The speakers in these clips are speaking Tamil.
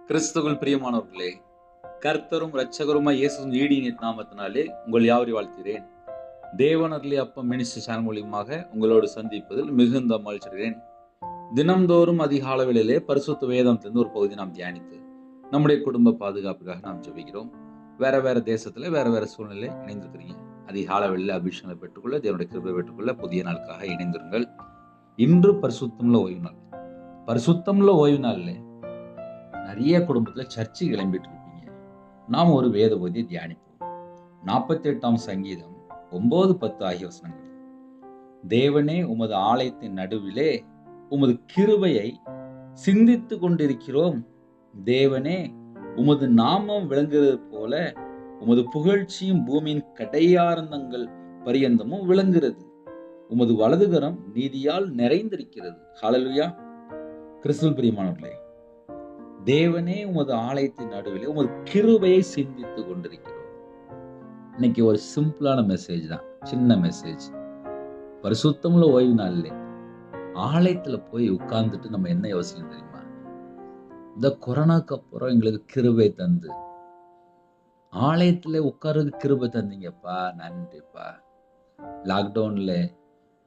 கிறிஸ்துவுக்குள் பிரியமானவர்களே, கர்த்தரும் இரட்சகருமாய் இயேசுவின் ஈடிய நாமத்தினாலே உங்கள் யாவரையும் வாழ்த்துகிறேன். தேவனருளிய அப்பம் மினிஸ்ட்ரி சேனல் மூலியமாக உங்களோடு சந்திப்பதில் மிகுந்த மகிழ்ச்சியடைகிறேன். தினம்தோறும் அதிகாலை வேளையிலே பரிசுத்த வேதத்திலிருந்து ஒரு பகுதி நாம் தியானித்து நம்முடைய குடும்ப பாதுகாப்புக்காக நாம் ஜெபிக்கிறோம். வேற தேசத்துல வேற சூழ்நிலை இணைந்திருக்கிறீங்க. அதிகாலை வேளையில அபிஷேகத்தை பெற்றுக்கொள்ள, தேவனுடைய கிருபையை பெற்றுக்கொள்ள புதிய நாளுக்காக இணைந்திருங்கள். இன்று பரிசுத்தமுள்ள ஓய்வு நாள். பரிசுத்தமுள்ள ஓய்வு நாள்ல நிறைய குடும்பத்துல சர்ச்சை கிளம்பிட்டு இருப்பீங்க. நாம் ஒரு வேத பகுதியை தியானிப்போம். 48ஆம் சங்கீதம் 9-10 ஆகிய வசனங்கள். தேவனே, உமது ஆலயத்தின் நடுவிலே உமது கிருபையை சிந்தித்து கொண்டிருக்கிறோம். தேவனே, உமது நாமம் விளங்குகிறது போல உமது புகழ்ச்சியும் பூமியின் கடையாரந்தங்கள் பரியந்தமும் விளங்குகிறது. உமது வலதுகரம் நீதியால் நிறைந்திருக்கிறது. ஹல்லேலூயா. கிறிஸ்துவுக்குள் பிரியமானவர்களே, தேவனே, உமது ஆலயத்தின் நடுவிலே உமது கிருபையை சிந்தித்து கொண்டிருக்கிறோம். இன்னைக்கு ஒரு சிம்பிளான மெசேஜ் தான், சின்ன மெசேஜ். பரிசுத்தமுள்ள ஓய்வு நாள்ல ஆலயத்துல போய் உட்கார்ந்துட்டு நம்ம என்ன யோசிக்கணும் தெரியுமா? இந்த கொரோனாக்கு அப்புறம் எங்களுக்கு கிருபை தந்து ஆலயத்துல உட்கார்றதுக்கு கிருபை தந்தீங்கப்பா, நன்றிப்பா. லாக்டவுன்ல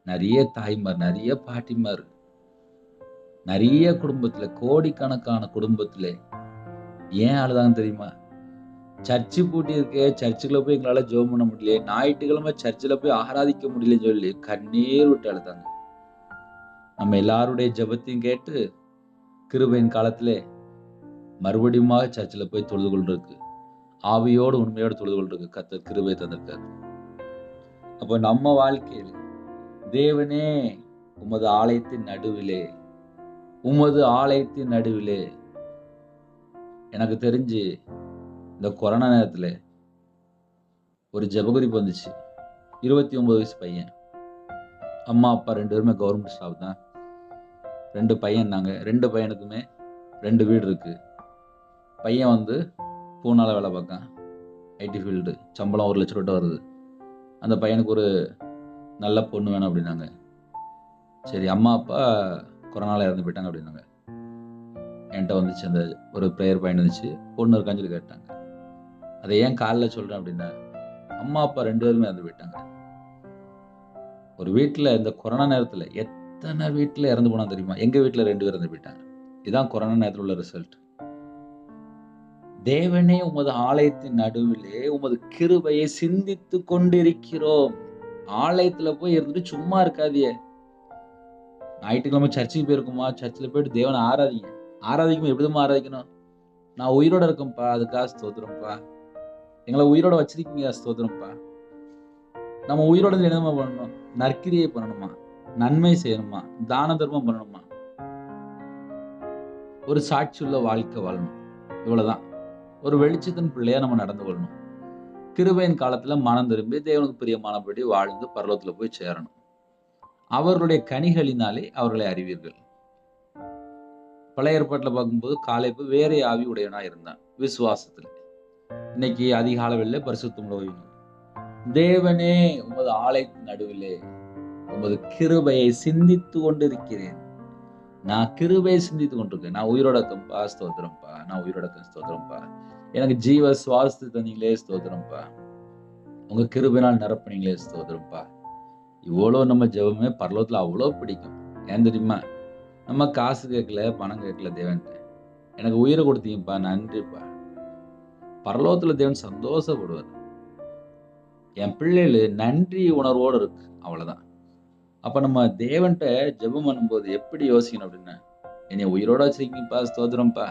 நிறைய தாய்மார், நிறைய பாட்டிமார், நிறைய குடும்பத்துல, கோடிக்கணக்கான குடும்பத்துல ஏன் அழுதாங்க தெரியுமா? சர்ச்சு பூட்டி இருக்கு, சர்ச்சுக்குள்ள போய் எங்களால ஜெபம் பண்ண முடியல, ஞாயிற்றுக்கிழமை சர்ச்சில் போய் ஆராதிக்க முடியலன்னு சொல்லி கண்ணீர் விட்டு அழுதாங்க. நம்ம எல்லாருடைய ஜெபத்தையும் கேட்டு கிருபையின் காலத்துல மறுபடியும் சர்ச்சில் போய் தொழுது கொள்றதுக்கு, ஆவியோடு உண்மையோடு தொழுது கொள்றதுக்கு கர்த்தர் கிருபை தந்திருக்காரு. அப்ப நம்ம வாழ்க்கையில் தேவனே, உமது ஆலயத்தின் நடுவிலே, உமது ஆலயத்தின் நடுவிலே. எனக்கு தெரிஞ்சு இந்த கொரோனா நேரத்துல ஒரு ஜெபகுறிப்பு வந்துச்சு. 29 வயசு பையன். அம்மா அப்பா 2 பேருமே கவர்மெண்ட் ஸ்டாஃப் தான். 2 பையன்னாங்க. 2 பையனுக்குமே 2 வீடு இருக்கு. பையன் பூனால வேலை பார்க்கான், ஐடி ஃபீல்டு, சம்பளம் 1 லட்சம் ரூபா வருது. அந்த பையனுக்கு ஒரு நல்ல பொண்ணு வேணும் அப்படின்னாங்க. சரி, அம்மா அப்பா கொரோனால இறந்து போயிட்டாங்க அப்படின்னாங்க. என்கிட்ட வந்துச்சு, அந்த ஒரு ப்ரேயர் பாயிண்ட் வந்துச்சு. பொண்ணு இருக்கான்னு சொல்லி கேட்டாங்க. அதை ஏன் காலைல சொல்றேன் அப்படின்னா, அம்மா அப்பா 2 பேருமே இறந்து போயிட்டாங்க. ஒரு வீட்டுல இந்த கொரோனா நேரத்துல எத்தனை வீட்டுல இறந்து போனா தெரியுமா? எங்க வீட்டுல 2 பேர் இறந்து போயிட்டாங்க. இதுதான் கொரோனா நேரத்துல உள்ள ரிசல்ட். தேவனே, உமது ஆலயத்தின் நடுவிலே உமது கிருபையை சிந்தித்து கொண்டிருக்கிறோம். ஆலயத்துல போய் இருந்துட்டு சும்மா இருக்காதியே. ஞாயிற்றுக்கிழமை சர்ச்சுக்கு போயிருக்குமா, சர்ச்சில் போயிட்டு தேவனை ஆராதிங்க. ஆராதிக்கும் எப்படிமா ஆராதிக்கணும்? நான் உயிரோட இருக்கேன்ப்பா, அதுக்காக ஸ்தோத்திரம்ப்பா. எங்களை உயிரோட வச்சிருக்கீங்க, ஸ்தோத்திரம்ப்பா. நம்ம உயிரோட என்னமா பண்ணணும்? நற்கிரியை பண்ணணுமா, நன்மை செய்யணுமா, தான தர்மம் பண்ணணுமா, ஒரு சாட்சியுள்ள வாழ்க்கை வாழணும். இவ்வளவுதான். ஒரு வெளிச்சத்தின் பிள்ளையா நம்ம நடந்து கொள்ளணும். கிருபையின் காலத்துல மனம் திரும்பி தேவனுக்கு பிரியமானபடி வாழ்ந்து பரலோகத்துல போய் சேரணும். அவர்களுடைய கனிகளினாலே அவர்களை அறிவீர்கள். பழைய ஏற்பாட்டுல பார்க்கும்போது காலேபு வேற ஆவி உடையவனா இருந்தான் விசுவாசத்துல. இன்னைக்கு அதிகாலை வேளையில பரிசுத்தமுள்ள ஓய்வு நாள். தேவனே, உமது ஆலயத்தின் நடுவிலே உமது கிருபையை சிந்தித்து கொண்டிருக்கிறேன். நான் கிருபையை சிந்தித்து கொண்டிருக்கேன். நான் உயிரோட இருக்கேன்ப்பா, ஸ்தோத்திரம்ப்பா. நான் உயிரோட இருக்கேன், ஸ்தோத்திரம்ப்பா. எனக்கு ஜீவ சுவாசத்தை தந்தீங்களே, ஸ்தோத்திரம்ப்பா. உங்க கிருபையினால் நிரப்புனீங்களே, ஸ்தோத்திரம்ப்பா. இவ்வளவு நம்ம ஜெபமே பரலோகத்துல அவ்வளவு பிடிக்கும். ஏன் தெரியுமா? நம்ம காசு கேட்கல, பணம் கேட்கல தேவன்ட்ட. எனக்கு உயிரை கொடுத்தீங்கப்பா, நன்றிப்பா. பரலோகத்துல தேவன் சந்தோஷப்படுவார். என் பிள்ளைகள் நன்றி உணர்வோடு இருக்கு, அவ்வளவுதான். அப்ப நம்ம தேவன்ட்ட ஜெபம் பண்ணும்போது எப்படி யோசிக்கணும் அப்படின்னா, என்னை உயிரோட வச்சிருக்கீங்கப்பா, ஸ்தோத்திரம்ப்பா.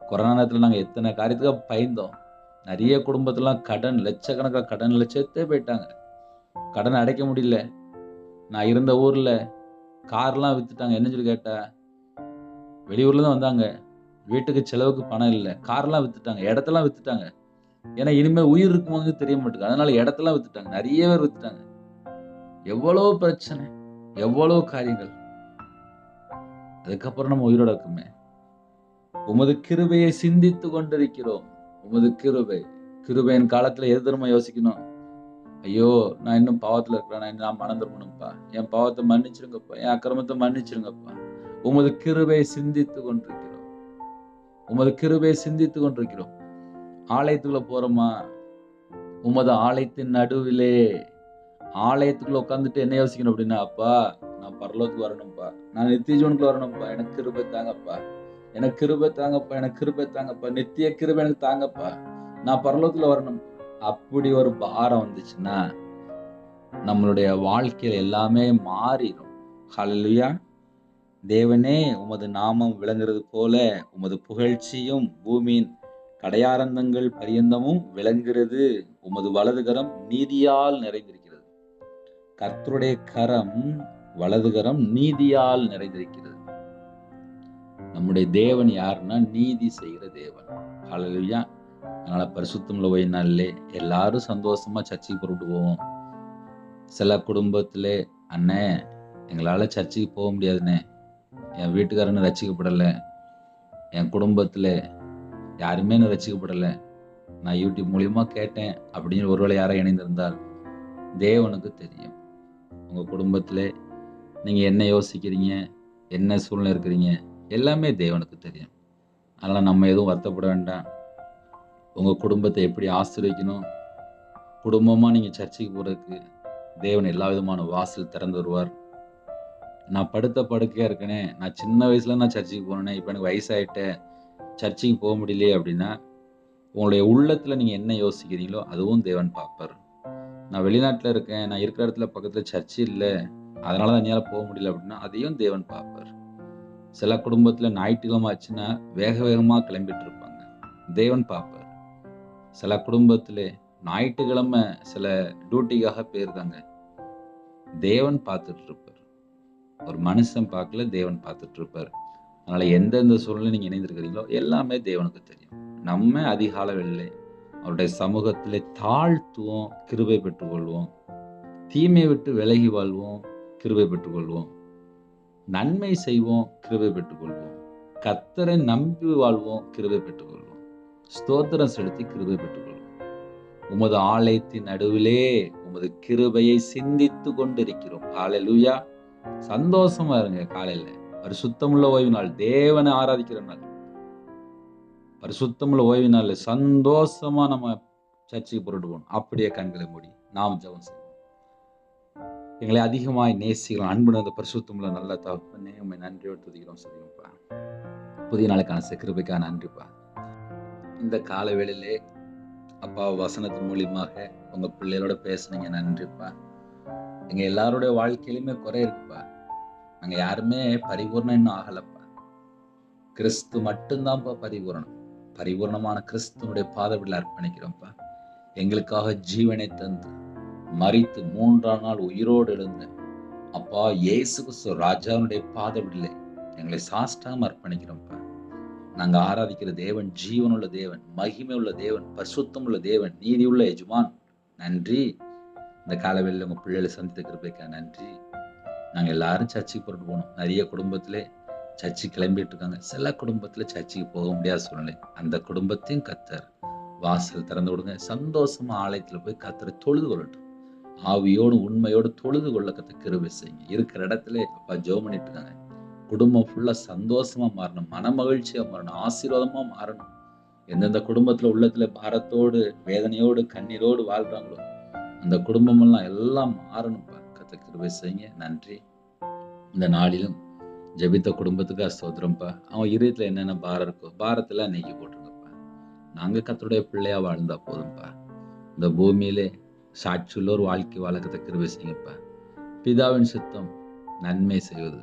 கொரோனா நேரத்துல நாங்க எத்தனை காரியத்துக்காக பயந்தோம். நிறைய குடும்பத்தெல்லாம் கடன், லட்சக்கணக்கான கடன்ல செத்தே போயிட்டாங்க. கடன் அடைக்க முடியல. நான் இருந்த ஊர்ல கார்லாம் வித்துட்டாங்க. என்ன சொல்லி கேட்டா, வெளியூர்ல தான் வந்தாங்க, வீட்டுக்கு செலவுக்கு பணம் இல்லை, கார்லாம் வித்துட்டாங்க, இடத்தெல்லாம் வித்துட்டாங்க. ஏன்னா இனிமே உயிர் இருக்கும்போது தெரிய மாட்டேங்குது, அதனால இடத்தெல்லாம் வித்துட்டாங்க. நிறைய பேர் வித்துட்டாங்க. எவ்வளவு பிரச்சனை, எவ்வளவு காரியங்கள். அதுக்கப்புறம் நம்ம உயிரோட இருக்குமே. உமது கிருபையை சிந்தித்து கொண்டிருக்கிறோம். உமது கிருபையின் காலத்துல எது திரும்ப யோசிக்கணும்? ஐயோ, நான் இன்னும் பாவத்துல இருக்கிறேன், நான் மனம் திரும்பணும்ப்பா, என் பாவத்தை மன்னிச்சிருங்கப்பா, என் அக்கிரமத்தை மன்னிச்சிருங்கப்பா. உமது கிருபையை சிந்தித்து கொண்டிருக்கிறோம். உமது கிருபையை சிந்தித்து கொண்டிருக்கிறோம். ஆலயத்துக்குள்ள போறோமா, உமது ஆலயத்தின் நடுவிலே ஆலயத்துக்குள்ள உட்காந்துட்டு என்ன யோசிக்கணும் அப்படின்னா, அப்பா நான் பரலோகத்துக்கு வரணும்ப்பா, நான் நித்திய ஜீவனுக்குள்ள வரணும்ப்பா, எனக்கு கிருபை தாங்கப்பா, எனக்கு கிருபை தாங்கப்பா, எனக்கு கிருபை தாங்கப்பா, நித்திய கிருபை எனக்கு தாங்கப்பா, நான் பரலோகத்துல வரணும். அப்படி ஒரு பாரம் வந்துச்சுன்னா நம்மளுடைய வாழ்க்கையில எல்லாமே மாறிடும். ஹல்லேலூயா. தேவனே, உமது நாமம் விளங்குறது போல உமது புகழ்ச்சியும் பூமியின் கடையாரந்தங்கள் பரியந்தமும் விளங்குகிறது. உமது வலதுகரம் நீதியால் நிறைந்திருக்கிறது. கர்த்தருடைய கரம், வலதுகரம் நீதியால் நிறைந்திருக்கிறது. நம்முடைய தேவன் யாருன்னா நீதி செய்கிற தேவன். ஹல்லேலூயா. அதனால பரிசுத்தமுள்ள ஓய்வு நாளிலே எல்லாரும் சந்தோஷமா சர்ச்சுக்கு புறப்பட்டு போவோம். சில குடும்பத்திலே, அண்ணே எங்களால சர்ச்சுக்கு போக முடியாதுண்ணே, என் வீட்டுக்காரன்னு ரட்சிக்கப்படலை, என் குடும்பத்துல யாருமே நான் ரட்சிக்கப்படலை, நான் யூடியூப் மூலியமா கேட்டேன் அப்படின்னு ஒருவேளை யாரை இணைந்திருந்தால் தேவனுக்கு தெரியும். உங்க குடும்பத்திலே நீங்க என்ன யோசிக்கிறீங்க, என்ன சூழ்நிலை இருக்கிறீங்க, எல்லாமே தேவனுக்கு தெரியும். அதனால நம்ம எதுவும் வருத்தப்பட வேண்டாம். உங்க குடும்பத்தை எப்படி ஆசீர்வதிக்கணும், குடும்பமா நீங்க சர்ச்சுக்கு போறதுக்கு தேவன் எல்லா விதமான வாசல் திறந்து வருவார். நான் படுத்த படுக்கையா இருக்கனே, நான் சின்ன வயசுல நான் சர்ச்சுக்கு போனேனே, இப்போ எனக்கு வயசாயிட்டேன், சர்ச்சுக்கு போக முடியலையே அப்படின்னா, உங்களுடைய உள்ளத்துல நீங்க என்ன யோசிக்கிறீங்களோ அதுவும் தேவன் பார்ப்பார். நான் வெளிநாட்டில் இருக்கேன், நான் இருக்கிற இடத்துல பக்கத்துல சர்ச்சு இல்லை, அதனால தான் என்னால் போக முடியல அப்படின்னா அதையும் தேவன் பார்ப்பார். சில குடும்பத்துல ஞாயிற்றுக்கிழமை ஆச்சுன்னா வேக வேகமா கிளம்பிட்டு இருப்பாங்க, தேவன் பார்ப்பார். சில குடும்பத்துல ஞாயிற்றுக்கிழமை சில டியூட்டிக்காக போயிருக்காங்க, தேவன் பார்த்துட்டு இருப்பார். ஒரு மனுஷன் பார்க்கல, தேவன் பார்த்துட்டு இருப்பார். அதனால எந்தெந்த சூழ்நிலை நீங்க இணைந்திருக்கிறீங்களோ எல்லாமே தேவனுக்கு தெரியும். நம்ம அதிகால வேளையிலே அவருடைய சமூகத்திலே தாழ்த்துவோம், கிருபை பெற்றுக்கொள்வோம். தீமையை விட்டு விலகி வாழ்வோம், கிருபை பெற்றுக்கொள்வோம். நன்மை செய்வோம், கிருபை பெற்றுக்கொள்வோம். கர்த்தரை நம்பி வாழ்வோம், கிருபை பெற்றுக்கொள்வோம். ஸ்தோத்திரம் செலுத்தி கிருபை பெற்றுக்கொள்வோம். உமது ஆலயத்தின் நடுவிலே உமது கிருபையை சிந்தித்து கொண்டிருக்கிறோம். ஹல்லேலூயா. சந்தோஷமா இருங்க. காலையில பரிசுத்தமுள்ள ஓய்வு நாள், தேவனை ஆராதிக்கிற நாள், பரிசுத்தமுள்ள ஓய்வு நாள் சந்தோஷமா நம்ம சர்ச்சுக்கு புறப்பட்டு போகணும். அப்படியே கண்களை மூடி நாம் ஜெபம் செய்வோம். எங்களை அதிகமாய் நேசிக்கிறோம் அன்பு அந்த பரிசுத்தமுள்ள நல்ல தகப்பனே, உம்மை நன்றியோடு துதிக்கிறோம். சொல்லுங்கப்பா, புதிய நாளுக்கான கிருபைக்காக நன்றிப்பா. இந்த கால வேளையிலே அப்பா வசனத்தின் மூலியமாக உங்க பிள்ளைகளோட பேசுனீங்க, நன்றிப்பா. எங்க எல்லாருடைய வாழ்க்கையிலுமே குறை இருக்குப்பா, நாங்க யாருமே பரிபூர்ணம் இன்னும் ஆகலப்பா. கிறிஸ்து மட்டும்தான்ப்பா பரிபூரணம். பரிபூர்ணமான கிறிஸ்துவனுடைய பாதப்படியில் அர்ப்பணிக்கிறோம்ப்பா. எங்களுக்காக ஜீவனை தந்து மரித்து 3ஆம் நாள் உயிரோடு எழுந்த அப்பா இயேசு கிறிஸ்து ராஜாவுடைய பாதப்படியிலே எங்களை சாஷ்டாங்கமா அர்ப்பணிக்கிறோம்ப்பா. நாங்க ஆராதிக்கிற தேவன் ஜீவனுள்ள தேவன், மகிமை உள்ள தேவன், பரிசுத்தம் உள்ள தேவன், நீதி உள்ள எஜமான். நன்றி. இந்த காலவெளியில் உங்க பிள்ளைகளை சந்தித்த கிருபைக்கா நன்றி. நாங்க எல்லாரும் சர்ச்சுக்கு புறப்பட்டு போகணும். நிறைய குடும்பத்திலே சர்ச்சுக்கு கிளம்பிட்டு இருக்காங்க, சில குடும்பத்துல சர்ச்சுக்கு போக முடியாத சூழ்நிலை. அந்த குடும்பத்தையும் கர்த்தர் வாசல் திறந்து விடுங்க. சந்தோஷமா ஆலயத்துல போய் கர்த்தரை தொழுது கொள்ளட்டும். ஆவியோடு உண்மையோடு தொழுது கொள்ள கர்த்தர் கிருபை செய்யுங்க. இருக்கிற இடத்துல அப்பா ஜெபம் பண்ணிட்டு இருக்காங்க, குடும்பம் ஃபுல்லா சந்தோஷமா மாறணும், மன மகிழ்ச்சியா மாறணும், ஆசீர்வாதமா மாறணும். எந்தெந்த குடும்பத்துல உள்ளத்துல பாரத்தோடு வேதனையோடு கண்ணீரோடு வாழ்றாங்களோ அந்த குடும்பம் எல்லாம் மாறணும்ப்பா. கர்த்தர் கிருபை செய்யுங்க. நன்றி. இந்த நாளிலும் ஜெபித்த குடும்பத்துக்கு ஸ்தோத்திரம்ப்பா. அவன் இதயத்துல என்னென்ன பாரம் இருக்கோ பாரத்தெல்லாம் நீக்கி போட்டுருங்கப்பா. நாங்க கர்த்தருடைய பிள்ளையா வாழ்ந்தா போதும்ப்பா. இந்த பூமியிலே சாட்சியுள்ள ஒரு வாழ்க்கை வாழ கர்த்தர் கிருபை செய்யுங்கப்பா. பிதாவின் சித்தம் நன்மை செய்வது,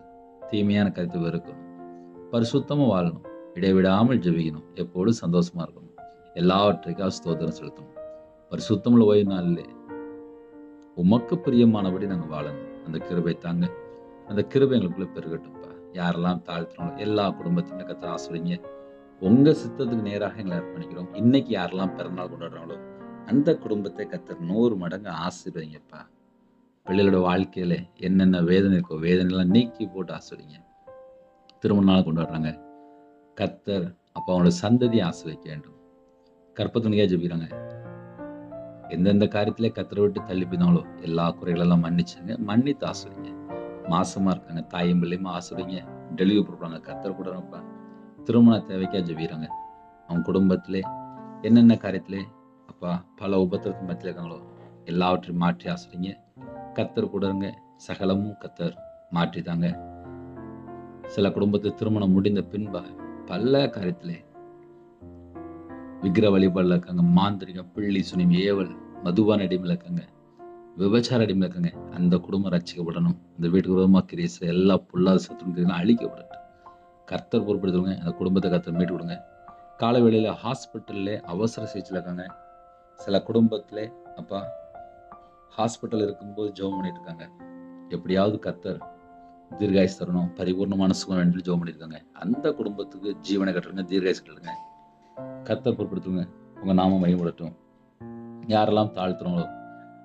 தீமையான கருத்து வெறுக்கணும், பரிசுத்தமா வாழணும், இடைவிடாமல் ஜெபிக்கணும், எப்போதும் சந்தோஷமா இருக்கணும், எல்லாவற்றைக்காக ஸ்தோத்திரம் செலுத்தணும். பரிசுத்தமுள்ள ஓய்வு நாளிலே உமக்கு பிரியமானபடி நாங்கள் வாழணும். அந்த கிருபை தாங்க. அந்த கிருபை எங்களுக்குள்ள பெருகட்டும்ப்பா. யாரெல்லாம் தாழ்த்துறோம் எல்லா குடும்பத்தையும் கர்த்தர் ஆசீர்வதிங்க. உங்க சித்தத்துக்கு நேராக எங்களை அர்ப்பணிக்கிறோம். இன்னைக்கு யாரெல்லாம் பிறநாள் கொண்டாடுறாங்களோ அந்த குடும்பத்தை கர்த்தர் 100 மடங்கு ஆசீர்வதிங்கப்பா. பிள்ளைகளோட வாழ்க்கையில என்னென்ன வேதனை இருக்கோ வேதனைலாம் நீக்கி போட்டு ஆசீர்வதிங்க. திருமண நாள் கொண்டாடுறாங்க, கர்த்தர் அப்போ அவங்களோட சந்ததியை ஆசீர்வதிக்க வேண்டும். கற்பத்துணியாக ஜெபிக்கிறாங்க, எந்தெந்த காரியத்திலே கர்த்தரை விட்டு தள்ளி போயிருந்தாங்களோ எல்லா குறைகளெல்லாம் மன்னிச்சுங்க, மன்னித்து ஆசீர்வதிங்க. மாசமா இருக்காங்க, தாயும் பிள்ளையுமா ஆசீர்வதிங்க. டெலிவரி கொடுக்குறாங்க, கர்த்தர் கொடுறப்பா. திருமண தேவைக்காக ஜெபிக்கிறோங்க. அவங்க குடும்பத்திலே என்னென்ன காரியத்திலே அப்பா பல உபத்திரத்தின் மத்தியில் இருக்காங்களோ எல்லாவற்றையும் மாற்றி ஆசிரிங்க. கர்த்தர் கூட இருங்க. சகலமும் கர்த்தர் மாற்றித்தாங்க. சில குடும்பத்து திருமணம் முடிந்த பின்பாக பல காரியத்திலே விக்கிர வழிபாடுல இருக்காங்க, மாந்திரிகம், பிள்ளி, சுனியம், ஏவல், மதுபான அடிமையில் இருக்காங்க, விபச்சார அடிமையில் இருக்காங்க. அந்த குடும்பம் ரட்சிக்கப்படணும். அந்த வீட்டுக்கு விரோதமாக கிரேச எல்லா பொல்லாத சத்துருக்கெல்லாம் அழிக்கப்படட்டும். கர்த்தர் பொறுப்படுத்துவங்க. அந்த குடும்பத்தை கர்த்தர் மீட்டு கொடுங்க. காலை வேளையில் ஹாஸ்பிட்டல்ல அவசர சிகிச்சையில் இருக்காங்க. சில குடும்பத்தில் அப்பா ஹாஸ்பிட்டல் இருக்கும்போது ஜெபம் பண்ணிட்டு இருக்காங்க. எப்படியாவது கர்த்தர் தீர்காயுசு தரணும், பரிபூர்ணமான சுகம் என்று ஜெபம் பண்ணியிருக்காங்க. அந்த குடும்பத்துக்கு ஜீவனை கட்டுறங்க, தீர்காயுசு கட்டுங்க. கர்த்தர் பொறுப்படுத்துங்க. உங்க நாமம் மகிமைப்படட்டும். யாரெல்லாம் தாழ்த்துறாங்களோ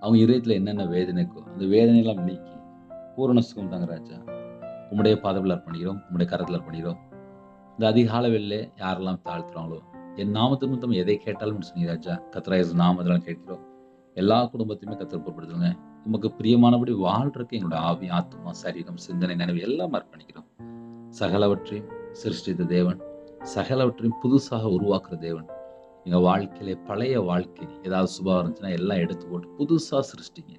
அவங்க இதயத்தில் என்னென்ன வேதனை இருக்கோ அந்த வேதனையெல்லாம் நீக்கி பூரண சுகம் தாங்க ராஜா. உம்முடைய பாதத்தில் அர்ப்பணிக்கிறோம், உம்முடைய கரத்தில் அர்ப்பணிக்கிறோம். இந்த அதிகால வேளையிலே யாரெல்லாம் தாழ்த்துறாங்களோ என் நாமத்து நிமித்தம் எதை கேட்டாலும் சொன்னீங்க ராஜா. கர்த்தராகிய நாமத்தில் கேட்கிறோம். எல்லா குடும்பத்தையுமே கர்த்தர் பொறுப்படுத்துங்க. உமக்கு பிரியமானபடி வாழ்றதுக்கு எங்களோட ஆவி, ஆத்மா, சரீரம், சிந்தனை, நினைவு எல்லாம் அர்ப்பணிக்கிறோம். சகலவற்றையும் சிருஷ்டித்த தேவன், சகலவற்றையும் புதுசாக உருவாக்குற தேவன். எங்க வாழ்க்கையில பழைய வாழ்க்கை ஏதாவது சுபாவம் இருந்துச்சுன்னா எல்லாம் எடுத்து போட்டு புதுசா சிருஷ்டிங்க.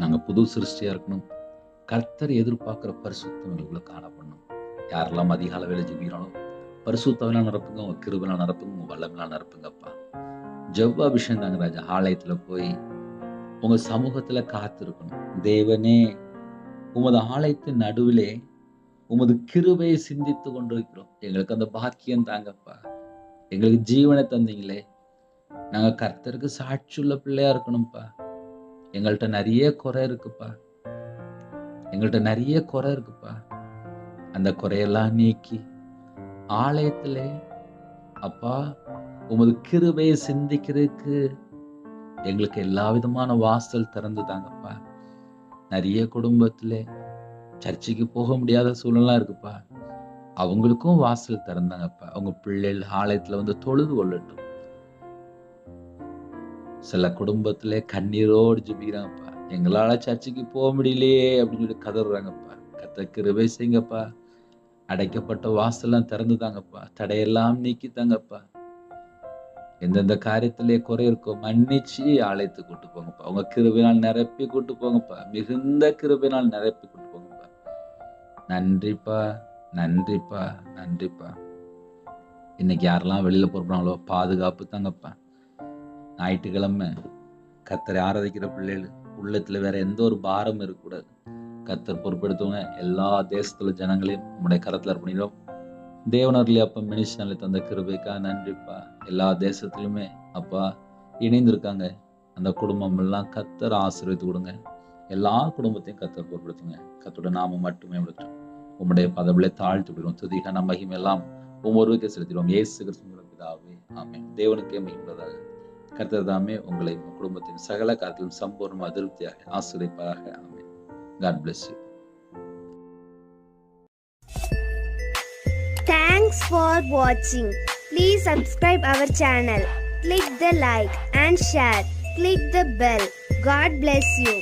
நாங்க புது சிருஷ்டியா இருக்கணும். கர்த்தர் எதிர்பார்க்கிற பரிசுத்தம் எங்களுக்குள்ள காணப்படணும். யாரெல்லாம் அதிகால வேலை ஜெபிக்கிறானோ பரிசுத்தவெல்லாம் நிரப்புங்க, உங்க கிருபையினால் நிரப்புங்க, உங்க வல்லமையினால் நிரப்புங்கப்பா. ஜெப அபிஷேகம் தாங்க ராஜா. ஆலயத்துல போய் உங்க சமூகத்துல காத்திருக்கணும். தேவனே, உமது ஆலயத்தின் நடுவிலே உமது கிருபையை சிந்தித்து கொண்டிருக்கிறோம். எங்களுக்கு அந்த பாக்கியம் தாங்கப்பா. எங்களுக்கு ஜீவனை தந்தீங்களே. நாங்க கர்த்தருக்கு சாட்சியுள்ள பிள்ளையா இருக்கணும்ப்பா. எங்கள்கிட்ட நிறைய குறை இருக்குப்பா. அந்த குறையெல்லாம் நீக்கி ஆலயத்திலே அப்பா உமது கிருபையை சிந்திக்கிறதுக்கு எங்களுக்கு எல்லா விதமான வாசல் திறந்து தாங்கப்பா. நிறைய குடும்பத்துல சர்ச்சைக்கு போக முடியாத சூழ்நிலை இருக்குப்பா. அவங்களுக்கும் வாசல் திறந்தாங்கப்பா. அவங்க பிள்ளைகள் ஆலயத்துல வந்து தொழுது கொள்ளட்டும். சில குடும்பத்துல கண்ணீரோடு ஜெபிக்கிறாங்கப்பா. எங்களால சர்ச்சைக்கு போக முடியலையே அப்படின்னு சொல்லி கதறாங்கப்பா. கர்த்தர் கிருபை செய்யுங்கப்பா. அடைக்கப்பட்ட வாசல்லாம் திறந்து தாங்கப்பா. தடையெல்லாம் நீக்கி தாங்கப்பா. எந்தெந்த காரியத்திலே குறை இருக்கோ மன்னிச்சு ஆலயத்துக்கு கூட்டு போங்கப்பா. உங்க கிருபையினால் நிரப்பி கூட்டு போங்கப்பா. மிகுந்த கிருபையினால் நிரப்பி கூட்டு போங்கப்பா. நன்றிப்பா. இன்னைக்கு யாரெல்லாம் வெளியில போறாங்களோ பாதுகாப்பு தாங்கப்பா. ஞாயிற்றுக்கிழமை கர்த்தரை ஆராதிக்கிற பிள்ளைகள் உள்ளத்துல வேற எந்த ஒரு பாரம் இருக்கக்கூடாது. கர்த்தர் பொறுப்பெடுத்தவங்க எல்லா தேசத்துல ஜனங்களையும் உங்களுடைய கரத்துல அர்ப்பணிக்கிறோம். தேவனர்லி அப்பா மினிஷன்ல தந்த கிருபைக்கா நன்றிப்பா. எல்லா தேசத்திலுமே அப்பா இணைந்திருக்காங்க. அந்த குடும்பம் எல்லாம் கர்த்தர் ஆசீர்வதித்து கொடுங்க. எல்லா குடும்பத்தையும் கர்த்தர் பொறுப்படுத்துங்க. கர்த்தரோட நாமம் மட்டுமே விடுத்தோம். உம்முடைய பதவிகளை தாழ்த்தி விடுவோம். துதிகான மகிமை எல்லாம் ஒவ்வொருவருக்கே செலுத்திடுவோம். இயேசு கிறிஸ்துவின் பிதாவே, ஆமென். தேவனுக்கே மகிமையுள்ளதாக. கர்த்தர் தாமே உங்களை உங்கள் குடும்பத்தின் சகல காரியத்திலும் சம்பூர்ண அதிருப்தியாக ஆசீர்வதிப்பாராக. ஆமென். God bless you. Thanks for watching. Please subscribe our channel. Click the like and share. Click the bell. God bless you.